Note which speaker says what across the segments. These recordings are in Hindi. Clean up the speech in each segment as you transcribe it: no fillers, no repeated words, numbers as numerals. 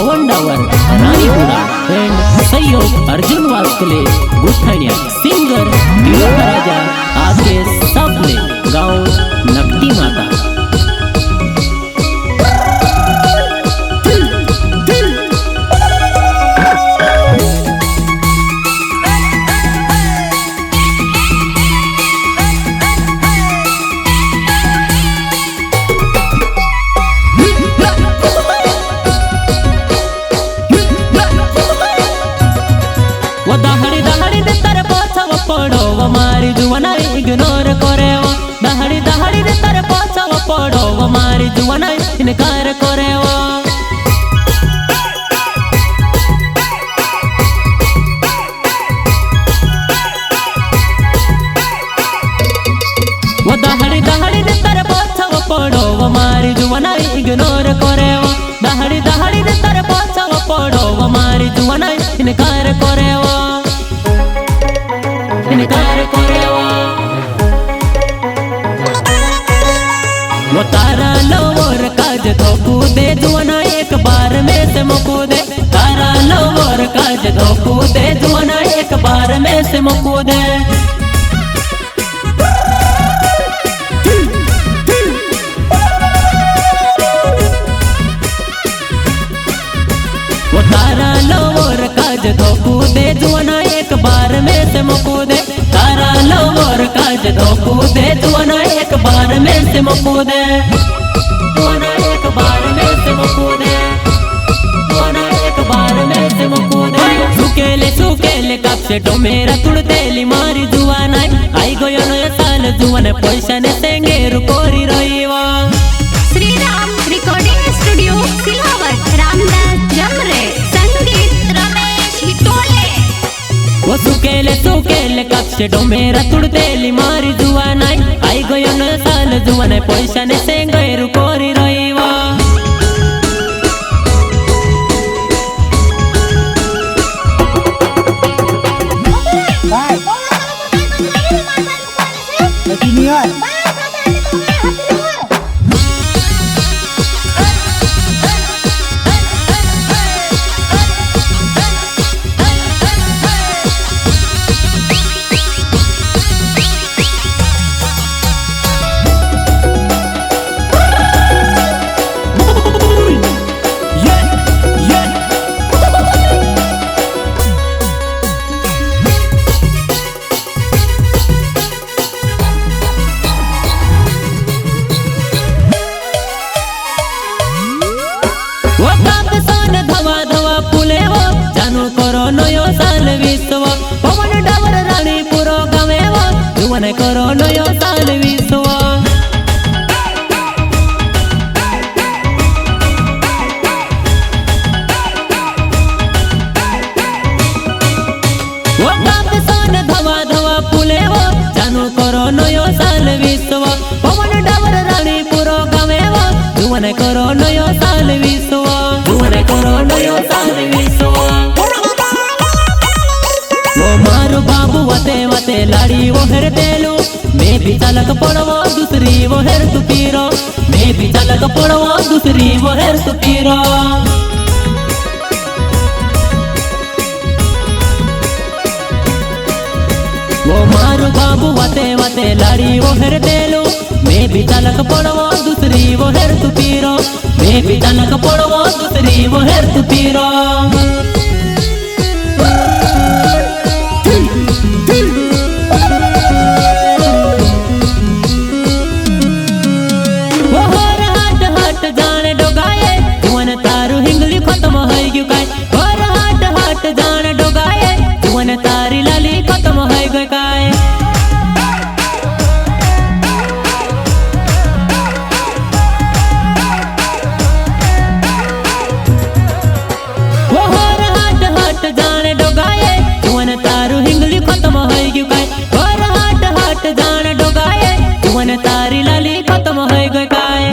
Speaker 1: पवन डावर राणीपुरा एंड सहयोग अर्जुन वास्कले गुठनिया सिंगर राजा आपके सबले गाँव नकटी माता। मारी जुवाना इग्नोर करे दहाड़ी दहाड़ी दे तारे पाछाव पड़ो मारी जुवाना इनकार करे वो दहाड़ी दहाड़ी दे तारे पाछाव पड़ो मारी जुवाना इग्नोर करे दहाड़ी दहाड़ी दे तारे पाछाव पड़ो मारी जुवाना इनकार करे इनकार करेवा वो तारा लवर काज तो कूदे जुआना एक बार में से मुकूदे तारा लवर काज तो कूदे जुआना एक बार में से मुकूदे वो तारा लवर काज तो कूदे जुआना एक बार में से मुकूदे तारा लवर काज तो कूदे जुआना एक बार में से मुकूदे जुआना एक बार में से मुकूदे जुआना एक बार में से मुकूदे सुकेले सुकेले कप से तो मेरा तुड़तेली मारी जुआना आई गयो नया साल जुआने पैसा ने सेंगे रुकोरी रहीवा।
Speaker 2: श्री राम रिकॉर्डिंग स्टूडियो सिलावट रामदास जमरे संगीत रमेश हिटोले
Speaker 1: वो सुकेले सुकेले कप से तो मेरा तुड़तेली मारी जुआना आई गयो नया साल जुआने पैसा ने सेंगे रुकोरी रहीवा। पवन डावर राणीपुरो गवे जुआने करो नयो साल विश्व वो गाप सोन धवा धवा फूले जानू करो नयो साल विश्व पवन डावर राणीपुरो गवे जुआने करो नयो साल विश्व जुआने करो नयो साल विश्व। वो मारो बाबू वते वते लाड़ी वो हेर तेलू मैं भी चालक पड़वो दूसरी वो हेर तू पीरो मैं भी चालक पड़वो दूसरी वो हेर तू पीरो। वो मारो बाबू वते वते लाड़ी वो हेर तेलू मैं भी चालक पड़वो दूसरी वो हेर तू पीरो मैं भी चालक पड़वो दूसरी वो हेर तू पीरो। जाने डोगाए जुआन तारू हिंगली खत्म है गयो काय और हाट हाट जाने डोगाए जुआन तारी लाली खत्म है गयो काय वो और हाट हाट जाने डोगाए जुआन तारू हिंगली खत्म है गयो काय और हाट हाट जाने डोगाए जुआन तारी लाली खत्म है गयो काय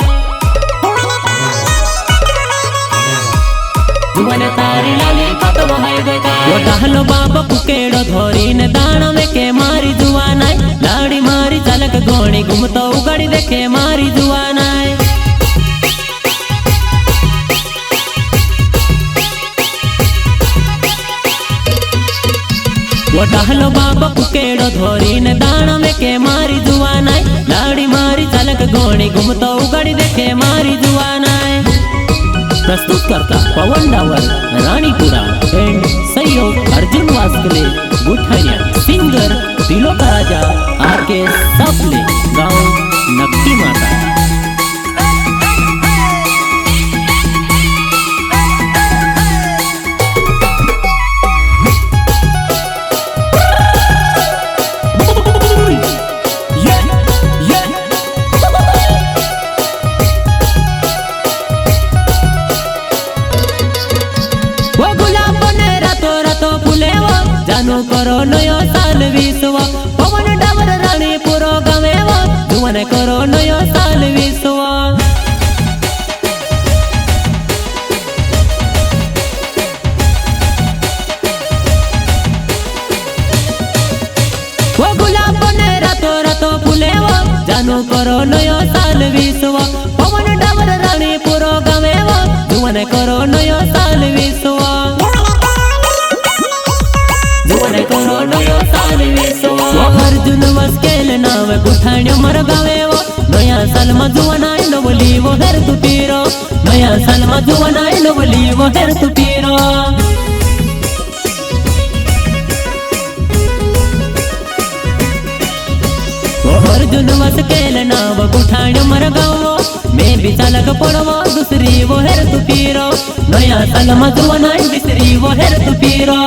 Speaker 1: जुआने तारी लाली खत्म है गयो काय। वो डाहलो बाबा कुकेड़ो धोरी ने दाना में के मारी जुआना लाड़ी मारी चालक गोणी घूमतो उगड़ी देखे मारी जुआना धोरी ने दाना में के मारी जुआनाय लाड़ी मारी चालक घोड़ी घूमतो उगड़ी देखे मारी जुआनाय। प्रस्तुत करता पवन डावर राणीपुरा एंड सहयोग अर्जुन वास्कले गुठाण्या। सिंगर दिलो का राजा आरके सापले गाँव नक्की माता। जानो करो नयो साल विसवा पवन डावर राणीपुरो गवेवा जुवन करो नयो साल विसवा। वो गुलाब ने रातो रातो फुलेवा जानो करो नयो साल विसवा पवन डावर राणीपुरो गवेवा जुवन करो नयो साल विसवा। अर्जुन वस्केल नाव गुठाण्यो मरगावेवो नया साल में जुवनाय नवलीवो हेर तू पीरो नया साल में जुवनाय नवलीवो हेर तू पीरो। अर्जुन वस्केल नाव गुठाण्यो मरगावो मैं भी चालक पड़वो दूसरी वो हेर तू पीरो नया साल में जुवनाय दूसरी वो हेर तू पीरो।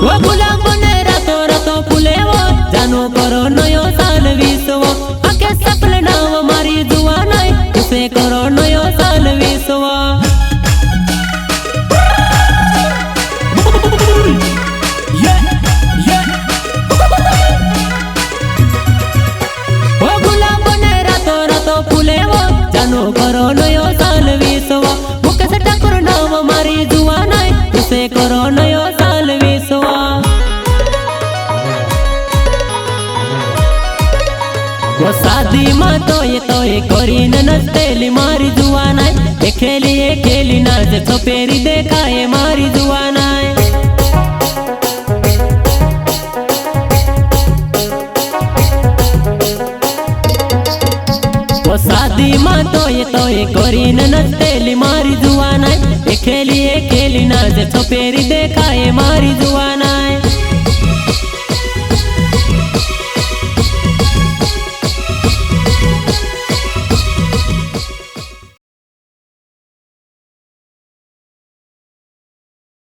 Speaker 1: वो गुलाब ने रातो रातो फुलेवो जानो करो नयो साल विसवो आके सफल नाव मारी जुआनाय उसे करो नयो साल विसवो। वो गुलाब ने रातो रातो फुलेवो जानो करो नयो साल विसवो मुके से ठाकुर नाव मारी जुआनाय उसे करो नयो साल विसवो। वो शादी में तो ये करीन नचतेली मारी जुआनाय खेली नाच छपेरी देखाए मारी जुआनाय। वो शादी में तो ये करीन नचतेली मारी जुआनाय खेली नाच छपेरी देखाए मारी जुआनाय।